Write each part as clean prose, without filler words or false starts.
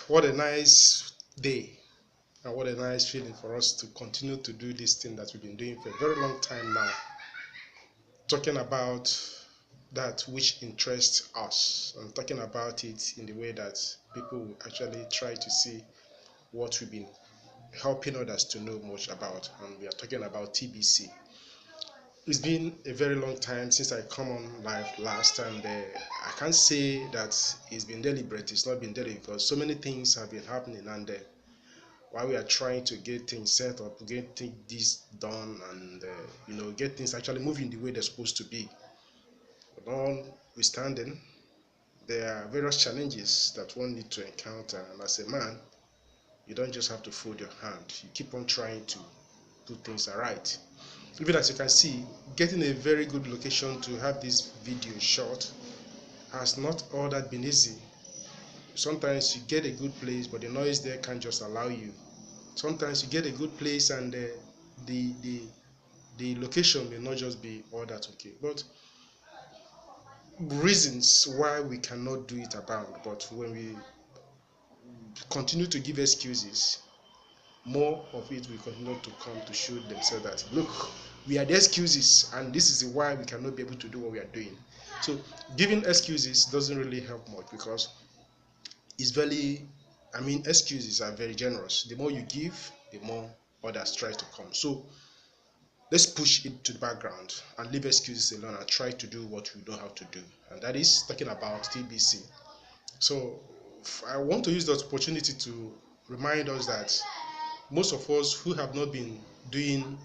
What a nice day and what a nice feeling for us to continue to do this thing that we've been doing for a very long time now, talking about that which interests us and talking about it in the way that people will actually try to see what we've been helping others to know much about. And we are talking about TBC. It's been a very long time since I come on live last, and I can't say that it's been deliberate. It's not been deliberate because so many things have been happening, and while we are trying to get things set up, get this done, and get things actually moving the way they're supposed to be. But notwithstanding, there are various challenges that one need to encounter, and as a man, you don't just have to fold your hand. You keep on trying to do things right. Even as you can see, getting a very good location to have this video shot has not all that been easy. Sometimes you get a good place, but the noise there can't just allow you. Sometimes you get a good place and the location may not just be all that okay. But reasons why we cannot do it abound. But when we continue to give excuses, more of it will continue to come to show themselves that, look, we are the excuses and this is why we cannot be able to do what we are doing. So giving excuses doesn't really help much, because it's excuses are very generous. The more you give, the more others try to come. So let's push it to the background and leave excuses alone and try to do what we know how to do, and that is talking about TBC. So I want to use that opportunity to remind us that most of us who have not been doing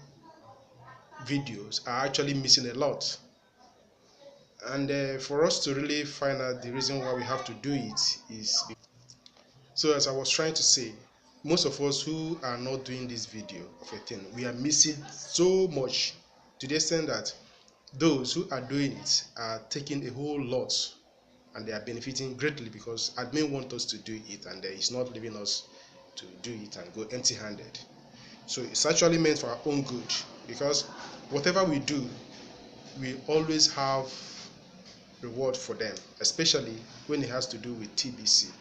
videos are actually missing a lot. And for us to really find out the reason why we have to do it is, so as I was trying to say, most of us who are not doing this video of a thing, we are missing so much, to the extent that those who are doing it are taking a whole lot and they are benefiting greatly, because admin want us to do it and it's not leaving us to do it and go empty-handed. So it's actually meant for our own good, because whatever we do, we always have reward for them, especially when it has to do with TBC.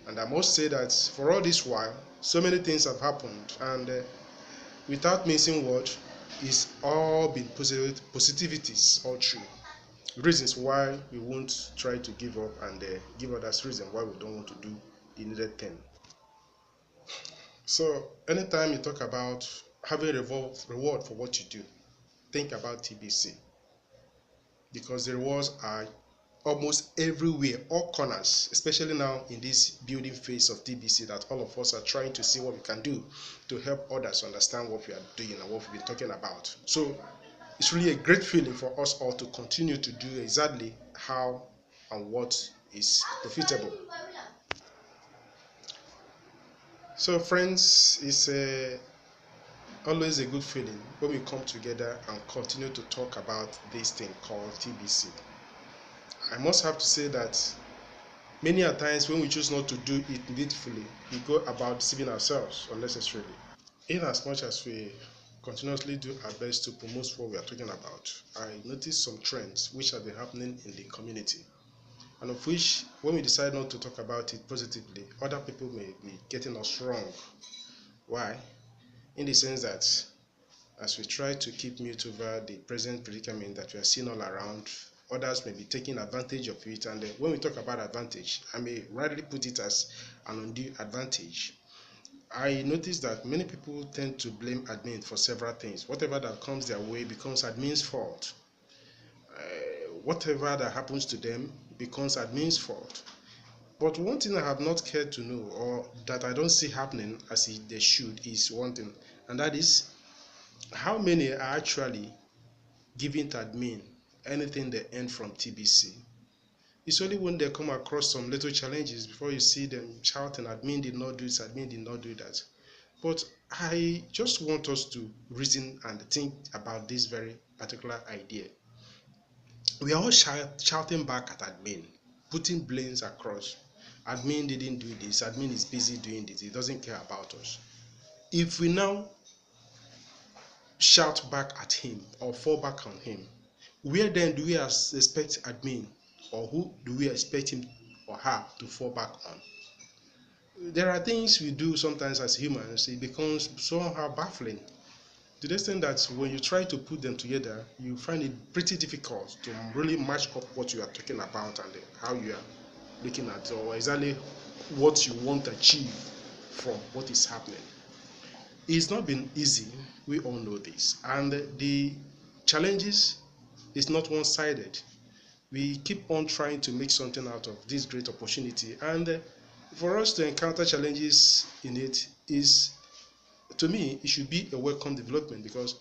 And I must say that for all this while, so many things have happened, and without missing word, it's all been positivities all through. Reasons why we won't try to give up, and give others reason why we don't want to do the needed thing. So anytime you talk about having reward for what you do, think about TBC, because the rewards are almost everywhere, all corners, especially now in this building phase of TBC, that all of us are trying to see what we can do to help others understand what we are doing and what we've been talking about. So it's really a great feeling for us all to continue to do exactly how and what is profitable. So friends, it's always a good feeling when we come together and continue to talk about this thing called TBC. I must have to say that many a times when we choose not to do it needfully, we go about deceiving ourselves unnecessarily. In as much as we continuously do our best to promote what we are talking about, I noticed some trends which have been happening in the community, and of which, when we decide not to talk about it positively, other people may be getting us wrong. Why? In the sense that as we try to keep mute over the present predicament that we are seeing all around, others may be taking advantage of it. And when we talk about advantage, I may rightly put it as an undue advantage. I notice that many people tend to blame admin for several things. Whatever that comes their way becomes admin's fault. Whatever that happens to them becomes admin's fault. But one thing I have not cared to know, or that I don't see happening as they should, is one thing, and that is how many are actually giving to admin anything they earn from TBC. It's only when they come across some little challenges before you see them shouting, admin did not do this, admin did not do that. But I just want us to reason and think about this very particular idea. We are all shouting back at admin, putting blames across. Admin didn't do this, admin is busy doing this, he doesn't care about us. If we now shout back at him or fall back on him, where then do we expect admin, or who do we expect him or her to fall back on? there are things we do sometimes as humans, it becomes somehow baffling to the extent that when you try to put them together, you find it pretty difficult to really match up what you are talking about and how you are looking at, or exactly what you want to achieve from what is happening. It's not been easy, we all know this, and the challenges is not one-sided. We keep on trying to make something out of this great opportunity, and for us to encounter challenges in it is, to me, it should be a welcome development, because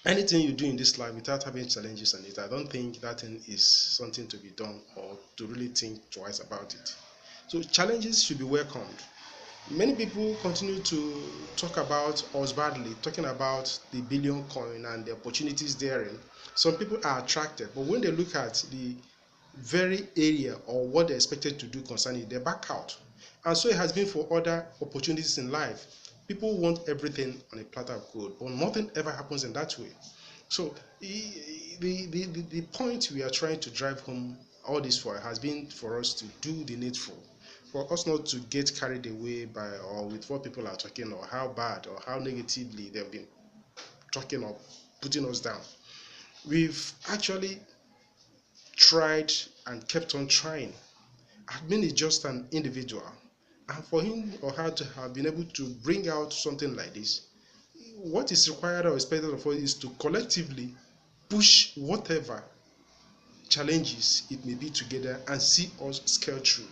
anything you do in this life without having challenges in it, I don't think that thing is something to be done or to really think twice about it. So challenges should be welcomed. Many people continue to talk about us badly, talking about the billion coin and the opportunities therein. Some people are attracted, but when they look at the very area or what they're expected to do concerning it, they back out. And so it has been for other opportunities in life. People want everything on a platter of gold, but nothing ever happens in that way. So the point we are trying to drive home all this for has been for us to do the needful, for us not to get carried away by or with what people are talking, or how bad or how negatively they've been talking or putting us down. We've actually tried and kept on trying. Admin is just an individual, and for him or her to have been able to bring out something like this, what is required or expected of us is to collectively push whatever challenges it may be together and see us scale through.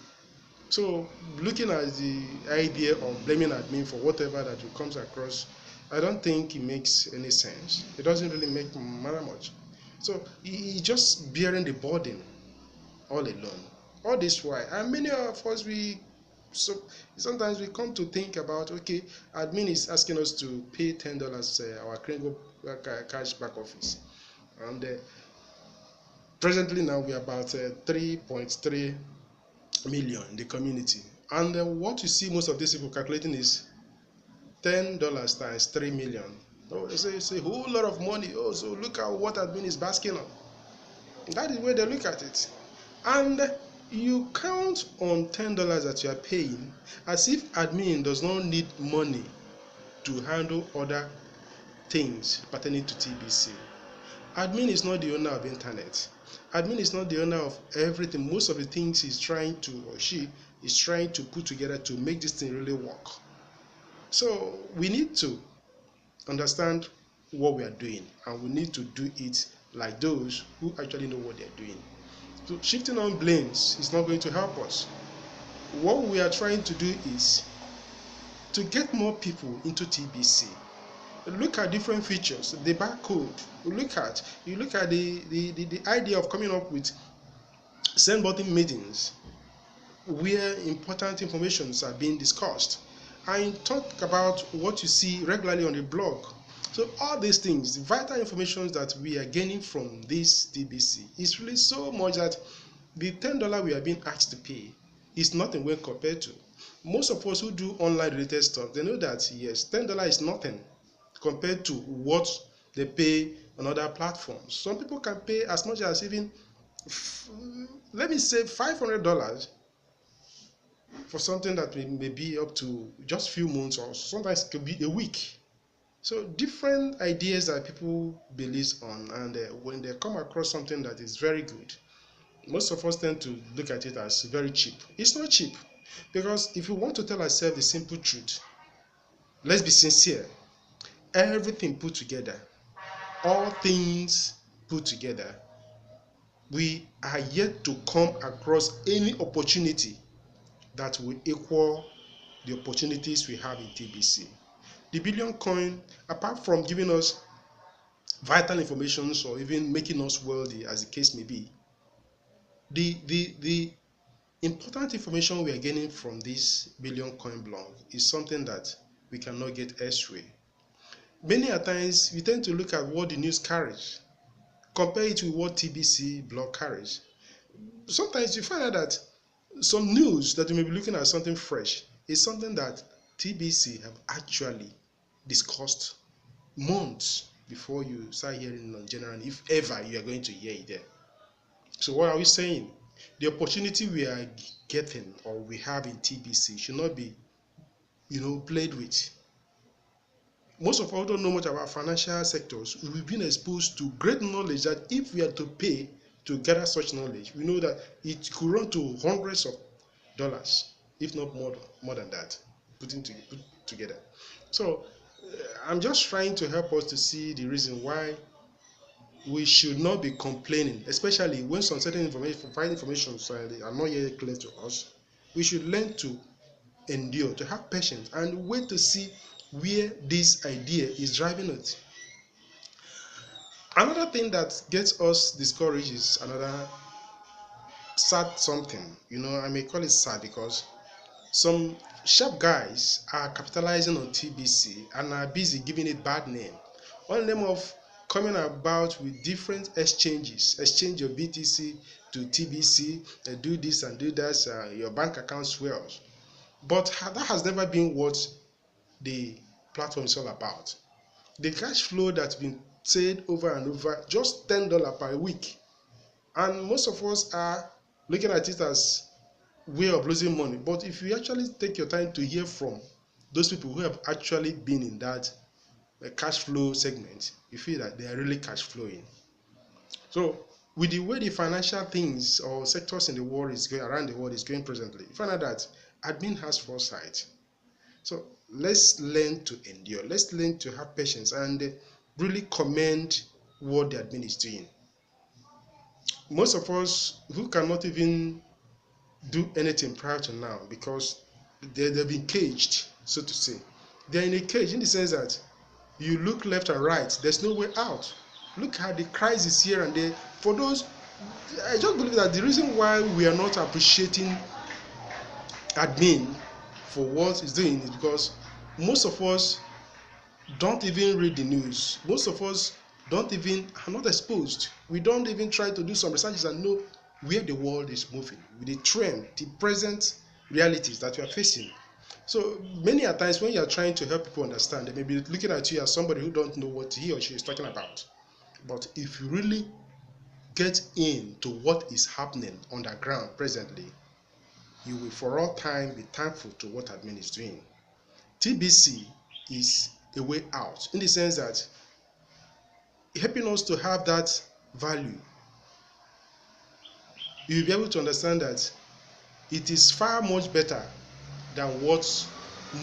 So looking at the idea of blaming admin for whatever that comes across, I don't think it makes any sense. It doesn't really make matter much. So he's just bearing the burden all alone. All this why, and many of us so sometimes we come to think about, okay, admin is asking us to pay $10 our Kringle cash back office, and presently now we are about 3.3 million in the community, and what you see most of these people calculating is $10 times 3 million. Oh, it's a whole lot of money. Oh, so look at what admin is basking on. That is where they look at it. And you count on $10 that you are paying as if admin does not need money to handle other things pertaining to TBC. Admin is not the owner of internet. Admin is not the owner of everything. Most of the things he's trying to, or she is trying to put together to make this thing really work. So we need to understand what we are doing, and we need to do it like those who actually know what they're doing. So shifting on blames is not going to help us. What we are trying to do is to get more people into TBC. Look at different features, the barcode. You look at the idea of coming up with send button meetings where important informations are being discussed, and talk about what you see regularly on the blog. So all these things, the vital information that we are gaining from this TBC is really so much that the $10 we are being asked to pay is nothing when compared to. Most of us who do online related stuff, they know that yes, $10 is nothing compared to what they pay on other platforms. Some people can pay as much as even, let me say, $500 for something that may be up to just few months, or sometimes it could be a week. So different ideas that people believe on, and when they come across something that is very good, most of us tend to look at it as very cheap. It's not cheap, because if we want to tell ourselves the simple truth, let's be sincere. Everything put together, all things put together, we are yet to come across any opportunity that will equal the opportunities we have in TBC. The billion coin, apart from giving us vital information or even making us wealthy, as the case may be, the important information we are gaining from this billion coin blog is something that we cannot get elsewhere. Many a times we tend to look at what the news carries, compare it with what TBC blog carries. Sometimes you find out that some news that you may be looking at something fresh is something that TBC have actually discussed months before you start hearing it on general, if ever you are going to hear it there. So what are we saying? The opportunity we are getting or we have in TBC should not be, played with. Most of us don't know much about financial sectors. We've been exposed to great knowledge that if we are to pay to gather such knowledge, we know that it could run to hundreds of dollars, if not more than that, put together. So I'm just trying to help us to see the reason why we should not be complaining, especially when some certain information, provided information are not yet clear to us. We should learn to endure, to have patience, and wait to see where this idea is driving it. Another thing that gets us discouraged is another sad something. I may call it sad because some sharp guys are capitalizing on TBC and are busy giving it bad name. On the name of coming about with different exchange your BTC to TBC, do this and do that, your bank account swells. But that has never been what the platform is all about. The cash flow that's been said over and over, just $10 per week. And most of us are looking at it as way of losing money. But if you actually take your time to hear from those people who have actually been in that cash flow segment, you feel that they are really cash flowing. So with the way the financial things or sectors in the world is going around the world is going presently, you find out that admin has foresight. So let's learn to endure. Let's learn to have patience and really commend what the admin is doing. Most of us who cannot even do anything prior to now because they've been caged, so to say. They're in a cage in the sense that you look left and right, there's no way out. Look at the crisis here and there. For those, I just believe that the reason why we are not appreciating admin for what it's doing is because most of us don't even read the news. Most of us are not exposed. We don't even try to do some researches and know where the world is moving, with the trend, the present realities that we are facing. So many a times when you are trying to help people understand, they may be looking at you as somebody who don't know what he or she is talking about. But if you really get into what is happening on the ground presently, you will for all time be thankful to what admin is doing. TBC is a way out in the sense that helping us to have that value. You'll be able to understand that it is far much better than what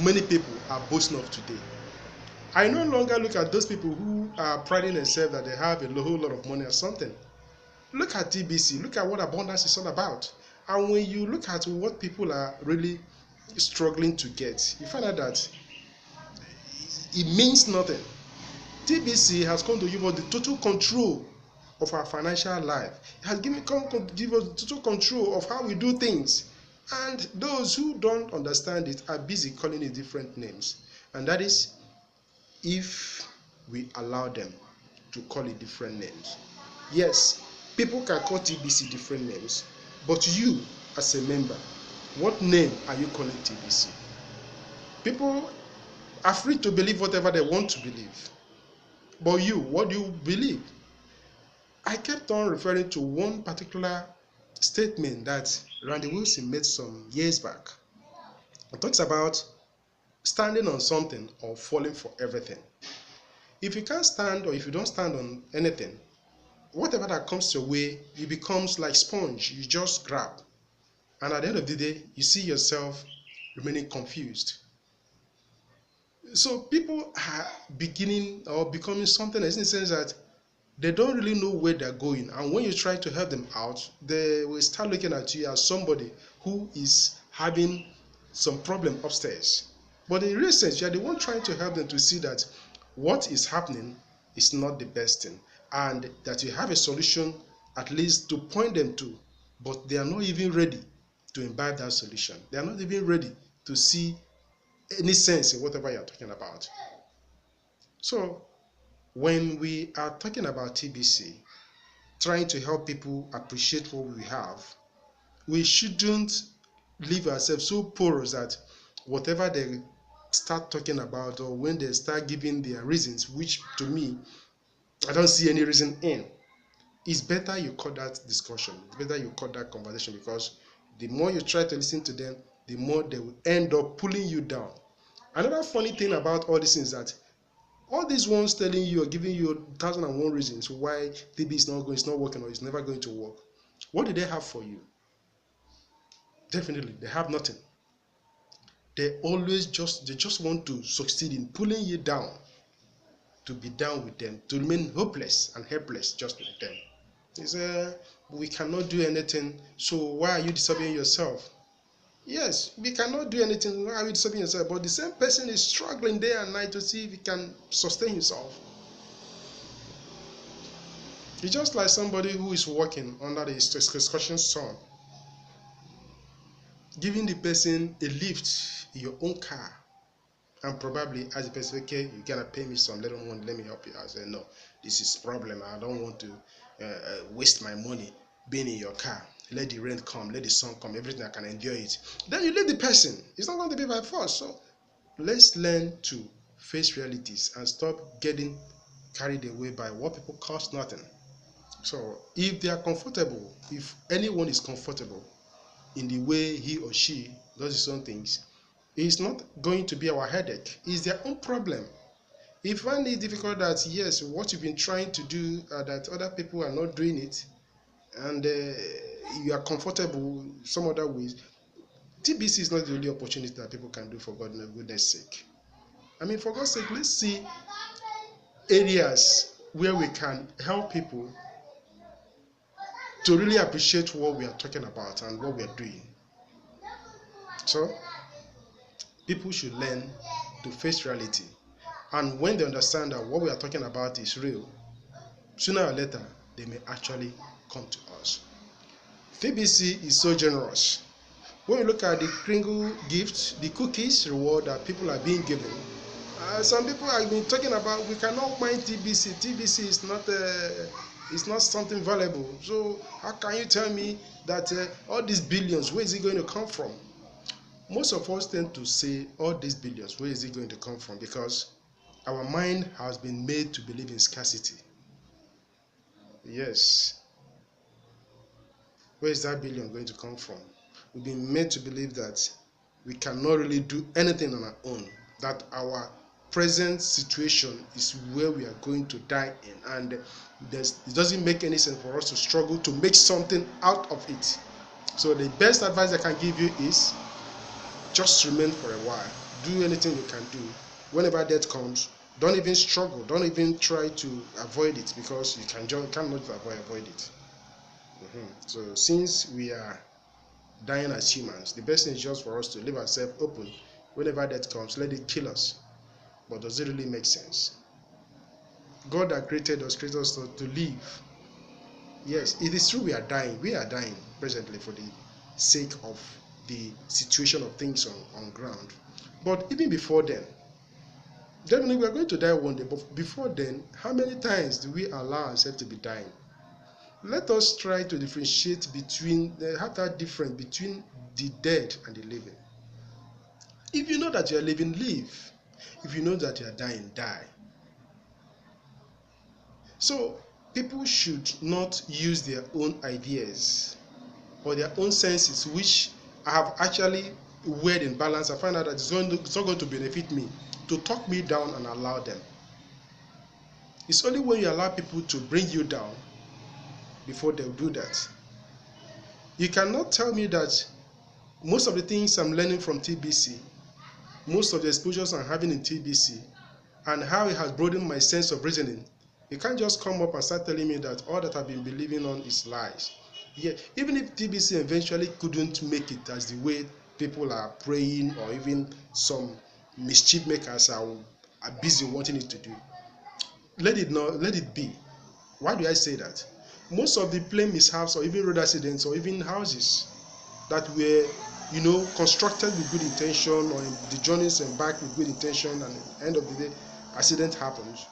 many people are boasting of today. I no longer look at those people who are priding themselves that they have a whole lot of money or something. Look at TBC, look at what abundance is all about. And when you look at what people are really struggling to get, you find out that it means nothing. TBC has come to give us the total control of our financial life. It has come to give us the total control of how we do things. And those who don't understand it are busy calling it different names. And that is if we allow them to call it different names. Yes, people can call TBC different names, but you as a member, what name are you calling TBC? People are free to believe whatever they want to believe. But you, what do you believe? I kept on referring to one particular statement that Randy Wilson made some years back. It talks about standing on something or falling for everything. If you can't stand or if you don't stand on anything, whatever that comes your way, it becomes like sponge. You just grab. And at the end of the day, you see yourself remaining confused. So people are beginning or becoming something else in the sense that they don't really know where they're going. And when you try to help them out, they will start looking at you as somebody who is having some problem upstairs. But in real sense, you are the one trying to help them to see that what is happening is not the best thing. And that you have a solution at least to point them to. But they are not even ready to imbibe that solution. They are not even ready to see any sense in whatever you are talking about. So when we are talking about TBC, trying to help people appreciate what we have, we shouldn't leave ourselves so porous that whatever they start talking about or when they start giving their reasons, which to me, I don't see any reason in. it's better you cut that discussion. It's better you cut that conversation, because the more you try to listen to them, the more they will end up pulling you down. Another funny thing about all these things is that all these ones telling you or giving you 1,001 reasons why TB is not going, it's not working, or it's never going to work. What do they have for you? Definitely, they have nothing. They just want to succeed in pulling you down, to be down with them, to remain hopeless and helpless just with them. They say, we cannot do anything, so why are you disobeying yourself? Yes, we cannot do anything, why are you disobeying yourself? But the same person is struggling day and night to see if he can sustain himself. It's just like somebody who is working under the scorching sun, giving the person a lift in your own car, and probably as the person, okay, you gonna pay me some little money, let me help you. I say, no, this is problem. I don't want to waste my money being in your car. Let the rain come, let the sun come, everything, I can endure it. Then you leave the person. It's not going to be by force. So let's learn to face realities and stop getting carried away by what people cost nothing. So if they are comfortable, if anyone is comfortable in the way he or she does his own things, it's not going to be our headache. It's their own problem. If you find it difficult that, yes, what you've been trying to do, that other people are not doing it, and you are comfortable some other ways, TBC is not the only opportunity that people can do, for goodness sake. I mean, for God's sake, let's see areas where we can help people to really appreciate what we are talking about and what we are doing. So people should learn to face reality, and when they understand that what we are talking about is real, sooner or later they may actually come to us. TBC is so generous. When you look at the Kringle gifts, the cookies reward that people are being given, some people have been talking about, we cannot mind TBC. TBC is not something valuable. So how can you tell me that all these billions, where is it going to come from? Most of us tend to say, all these billions, where is it going to come from? Because our mind has been made to believe in scarcity. Yes. Where is that billion going to come from? We've been made to believe that we cannot really do anything on our own, that our present situation is where we are going to die in, and it doesn't make any sense for us to struggle to make something out of it. So the best advice I can give you is just remain for a while. Do anything you can do. Whenever death comes, don't even struggle. Don't even try to avoid it, because you cannot avoid it. So since we are dying as humans, the best thing is just for us to leave ourselves open. Whenever death comes, let it kill us. But does it really make sense? God that created us to live. Yes, it is true we are dying. We are dying presently for the sake of the situation of things on ground. But even before then, definitely we are going to die one day. But before then, how many times do we allow ourselves to be dying? Let us try to differentiate have that difference between the dead and the living. If you know that you are living, live. If you know that you are dying, die. So people should not use their own ideas or their own senses, which I have actually weighed in balance. I find out that it's not going to benefit me, to talk me down and allow them. It's only when you allow people to bring you down before they'll do that. You cannot tell me that most of the things I'm learning from TBC, most of the exposures I'm having in TBC, and how it has broadened my sense of reasoning, you can't just come up and start telling me that all that I've been believing on is lies. Yeah, even if TBC eventually couldn't make it as the way people are praying, or even some mischief makers are busy wanting it to do, let it be. Why do I say that? Most of the plane mishaps, or even road accidents, or even houses that were constructed with good intention, or in the journeys embarked with good intention, and at the end of the day accident happens,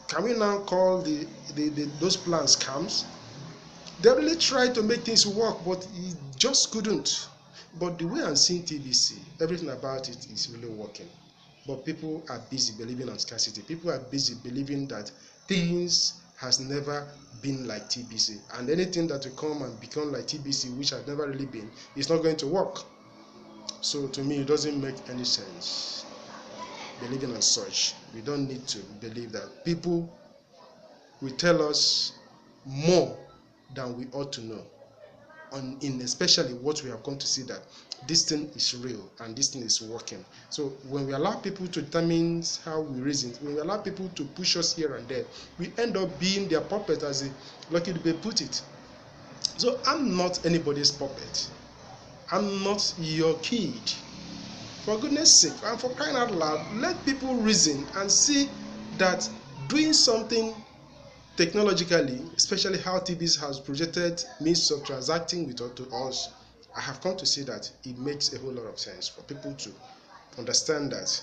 can we now call those plans scams? They really tried to make things work, but it just couldn't. But the way I'm seeing TBC, everything about it is really working. But people are busy believing on scarcity. People are busy believing that things has never been like TBC, and anything that will come and become like TBC, which has never really been, is not going to work. So to me, it doesn't make any sense believing on such. We don't need to believe that. People will tell us more than we ought to know, in especially what we have come to see, that this thing is real and this thing is working. So when we allow people to determine how we reason, when we allow people to push us here and there, we end up being their puppet, as the Lucky Dube put it. So I'm not anybody's puppet. I'm not your kid. For goodness sake, and for crying out loud, let people reason and see that doing something technologically, especially how TBC has projected means of transacting with to us, I have come to see that it makes a whole lot of sense for people to understand that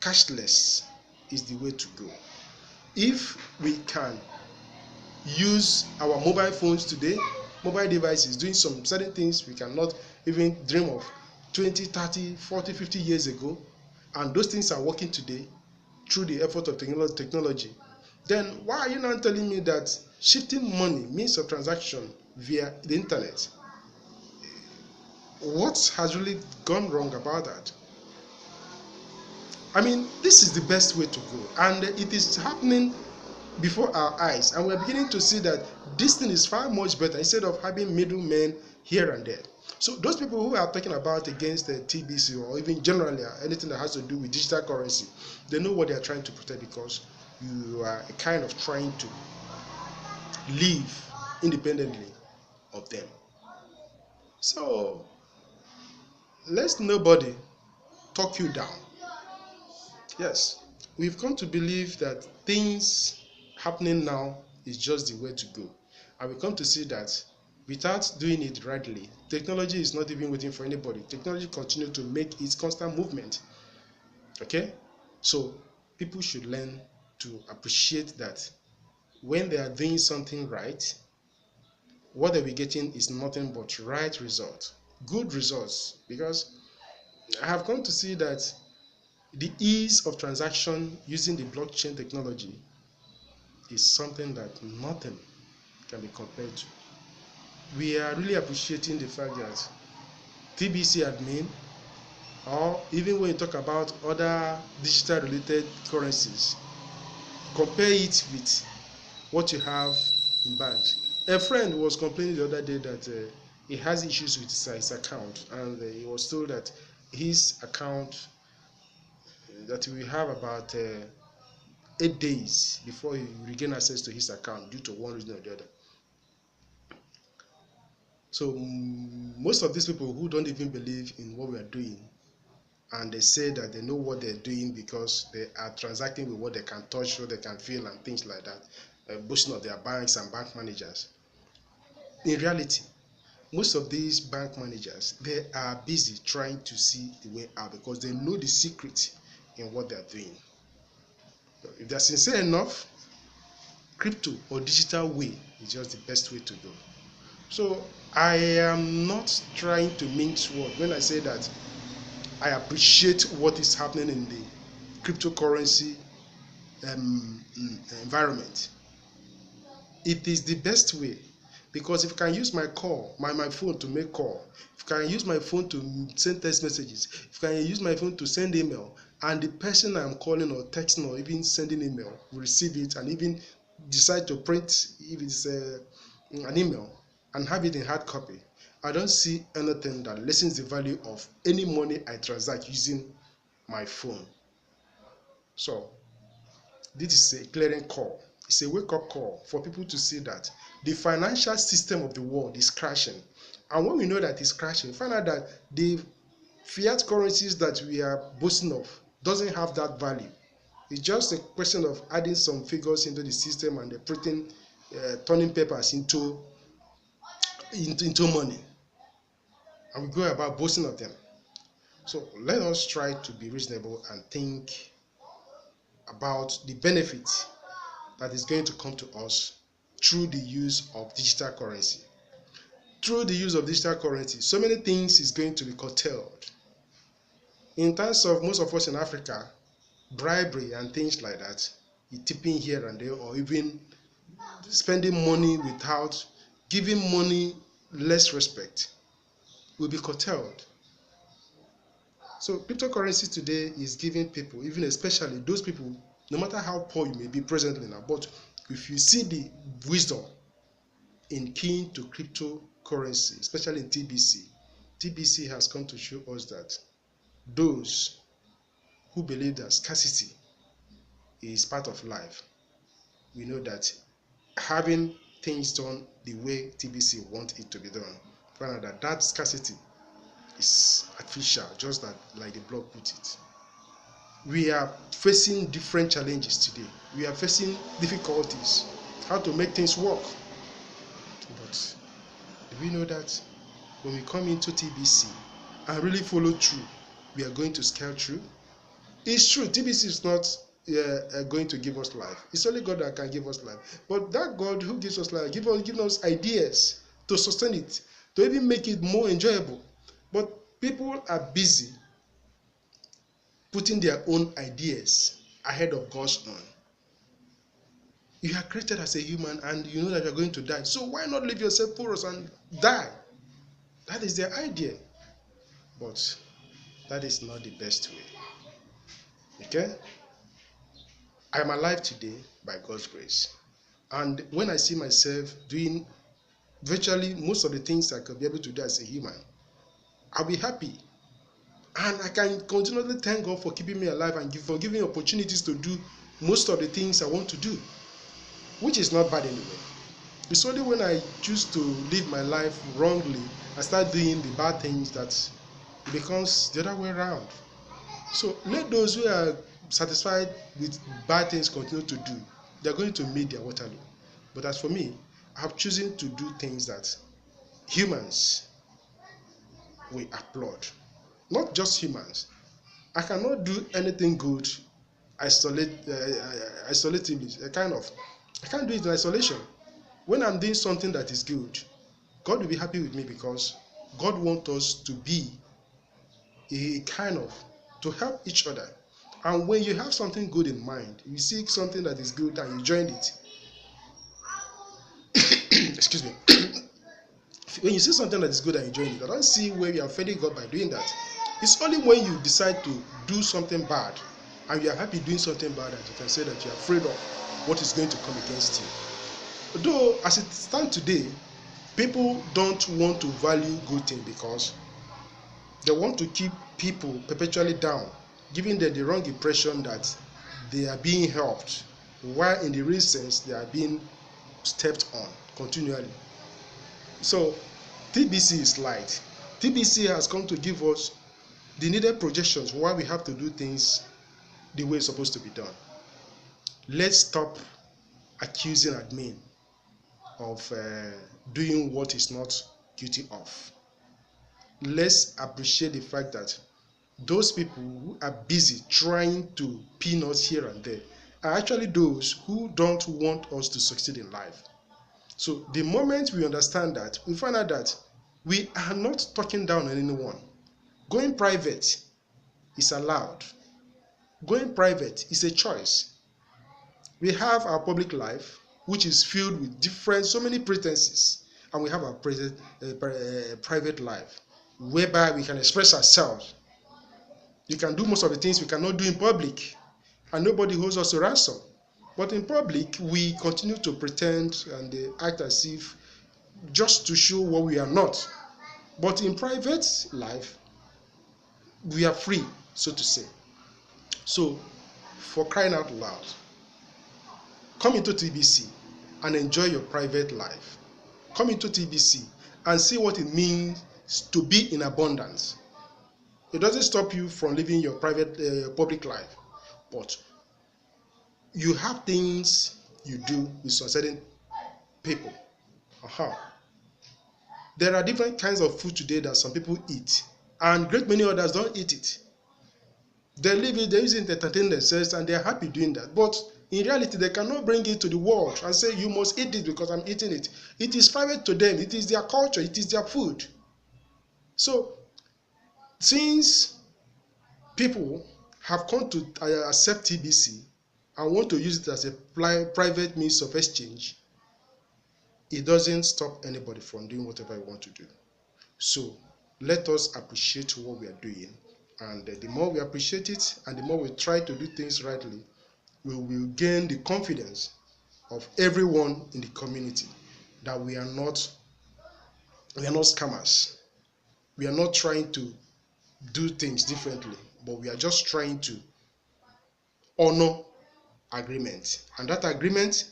cashless is the way to go. If we can use our mobile phones today, mobile devices, doing some certain things we cannot even dream of 20, 30, 40, 50 years ago, and those things are working today through the effort of technology, then why are you now telling me that shifting money, means of transaction via the internet, what has really gone wrong about that? I mean, this is the best way to go, and it is happening before our eyes, and we're beginning to see that this thing is far much better instead of having middlemen here and there. So those people who are talking about against the TBC, or even generally anything that has to do with digital currency, they know what they are trying to protect, because you are kind of trying to live independently of them. So let nobody talk you down. Yes, we've come to believe that things happening now is just the way to go, and we come to see that without doing it rightly, technology is not even waiting for anybody. Technology continues to make its constant movement. Okay, so people should learn to appreciate that when they are doing something right, what they'll be getting is nothing but right results, good results. Because I have come to see that the ease of transaction using the blockchain technology is something that nothing can be compared to. We are really appreciating the fact that TBC admin, or even when you talk about other digital related currencies, compare it with what you have in banks. A friend was complaining the other day that he has issues with his account, and he was told that his account, that he will have about 8 days before he regain access to his account due to one reason or the other. So most of these people who don't even believe in what we are doing, and they say that they know what they're doing because they are transacting with what they can touch, what they can feel, and things like that, boasting of their banks and bank managers. In reality, most of these bank managers, they are busy trying to see the way out, because they know the secret in what they're doing. So if they're sincere enough, crypto or digital way is just the best way to go. So I am not trying to mince words when I say that I appreciate what is happening in the cryptocurrency environment. It is the best way, because if I can use my phone to make call, if I can use my phone to send text messages, if I can use my phone to send email, and the person I'm calling or texting or even sending email will receive it and even decide to print, if it's an email, and have it in hard copy, I don't see anything that lessens the value of any money I transact using my phone. So this is a clearing call. It's a wake-up call for people to see that the financial system of the world is crashing. And when we know that it's crashing, find out that the fiat currencies that we are boasting of doesn't have that value. It's just a question of adding some figures into the system and printing, turning papers into money. And we go about boasting of them. So let us try to be reasonable and think about the benefits that is going to come to us through the use of digital currency. Through the use of digital currency, so many things is going to be curtailed. In terms of most of us in Africa, bribery and things like that, tipping here and there, or even spending money without giving money less respect will be curtailed. So cryptocurrency today is giving people, even especially those people, no matter how poor you may be presently now, but if you see the wisdom in keying to cryptocurrency, especially in TBC, TBC has come to show us that those who believe that scarcity is part of life, we know that having things done the way TBC wants it to be done, find out that scarcity is artificial, just that like the blog put it. We are facing different challenges today. We are facing difficulties, how to make things work. But do we know that when we come into TBC and really follow through, we are going to scale through? It's true, TBC is not going to give us life. It's only God that can give us life. But that God who gives us life, gives us ideas to sustain it, to even make it more enjoyable. But people are busy putting their own ideas ahead of God's own. You are created as a human and you know that you are going to die. So why not leave yourself porous and die? That is their idea. But that is not the best way. Okay? I am alive today by God's grace. And when I see myself doing virtually most of the things I could be able to do as a human, I'll be happy. And I can continually thank God for keeping me alive and for giving me opportunities to do most of the things I want to do, which is not bad anyway. It's only when I choose to live my life wrongly, I start doing the bad things, that it becomes the other way around. So let those who are satisfied with bad things continue to do. They're going to meet their Waterloo. But as for me, I have chosen to do things that humans will applaud. Not just humans. I cannot do anything good isolatively. I can't do it in isolation. When I'm doing something that is good, God will be happy with me, because God wants us to be to help each other. And when you have something good in mind, you see something that is good and you join it. Excuse me. When you see something that is good and you join it, I don't see where you are offending God by doing that. It's only when you decide to do something bad and you are happy doing something bad that you can say that you are afraid of what is going to come against you. Though, as it stands today, people don't want to value good things because they want to keep people perpetually down, giving them the wrong impression that they are being helped, while in the real sense they are being stepped on continually. So TBC is light. TBC has come to give us the needed projections why we have to do things the way it's supposed to be done. Let's stop accusing admin of doing what is not guilty of. Let's appreciate the fact that those people who are busy trying to pin us here and there are actually those who don't want us to succeed in life. So the moment we understand that, we find out that we are not talking down on anyone. Going private is allowed. Going private is a choice. We have our public life, which is filled with so many pretenses, and we have our private life, whereby we can express ourselves. We can do most of the things we cannot do in public, and nobody holds us to ransom. But in public, we continue to pretend and act as if just to show what we are not. But in private life, we are free, so to say. So, for crying out loud, come into TBC and enjoy your private life. Come into TBC and see what it means to be in abundance. It doesn't stop you from living your public life, but you have things you do with some certain people. There are different kinds of food today that some people eat, and great many others don't eat it. They live it, they use it to entertain themselves, and they are happy doing that. But in reality, they cannot bring it to the world and say, you must eat it because I'm eating it. It is private to them. It is their culture. It is their food. So, since people have come to accept TBC and want to use it as a private means of exchange, it doesn't stop anybody from doing whatever you want to do. So let us appreciate what we are doing, and the more we appreciate it and the more we try to do things rightly, we will gain the confidence of everyone in the community that we are not scammers. We are not trying to do things differently, but we are just trying to honor agreement. And that agreement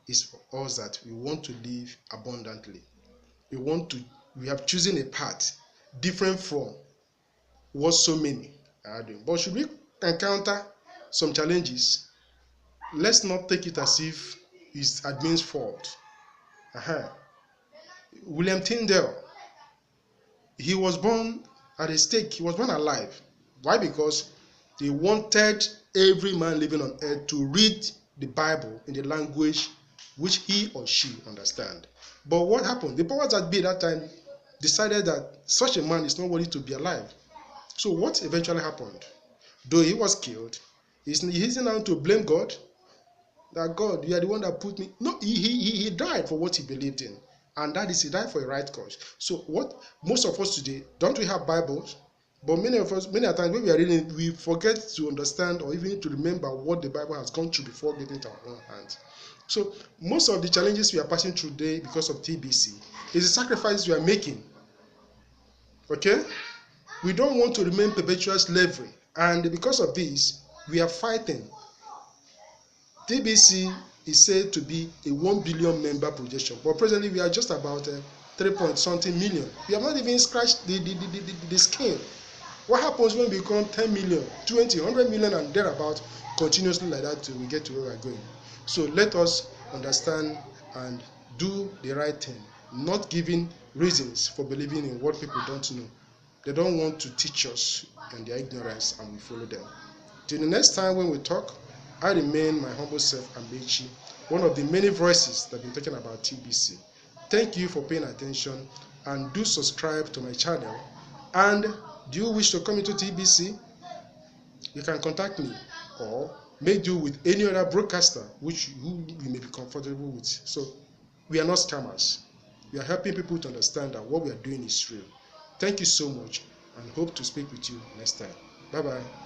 is for us that we want to live abundantly. We have chosen a path different from what so many are doing. But should we encounter some challenges, let's not take it as if it's admin's fault. William Tyndale, he was born at a stake. He was born alive. Why? Because he wanted every man living on earth to read the Bible in the language which he or she understand. But what happened? The powers that be at that time decided that such a man is not worthy to be alive. So what eventually happened? Though he was killed, he's now to blame God. That God, you are the one that put me. No, he died for what he believed in. And that is, he died for a right cause. So what most of us today, don't we have Bibles? But many of us, many a times when we are reading, we forget to understand or even to remember what the Bible has gone through before getting to our own hands. So most of the challenges we are passing through today because of TBC is the sacrifices we are making. Okay? We don't want to remain perpetual slavery. And because of this, we are fighting. TBC is said to be a 1 billion member projection, but presently we are just about 3 point something million. We have not even scratched the skin. What happens when we become 10 million, 20, 100 million and thereabout, continuously like that till we get to where we are going? So let us understand and do the right thing, not giving reasons for believing in what people don't know. They don't want to teach us in their ignorance, and we follow them. Till the next time when we talk, I remain my humble self, Ambechi, one of the many voices that have been talking about TBC. Thank you for paying attention, and do subscribe to my channel. And do you wish to come into TBC? You can contact me or make do with any other broadcaster who you may be comfortable with. So we are not scammers. We are helping people to understand that what we are doing is real. Thank you so much, and hope to speak with you next time. Bye-bye.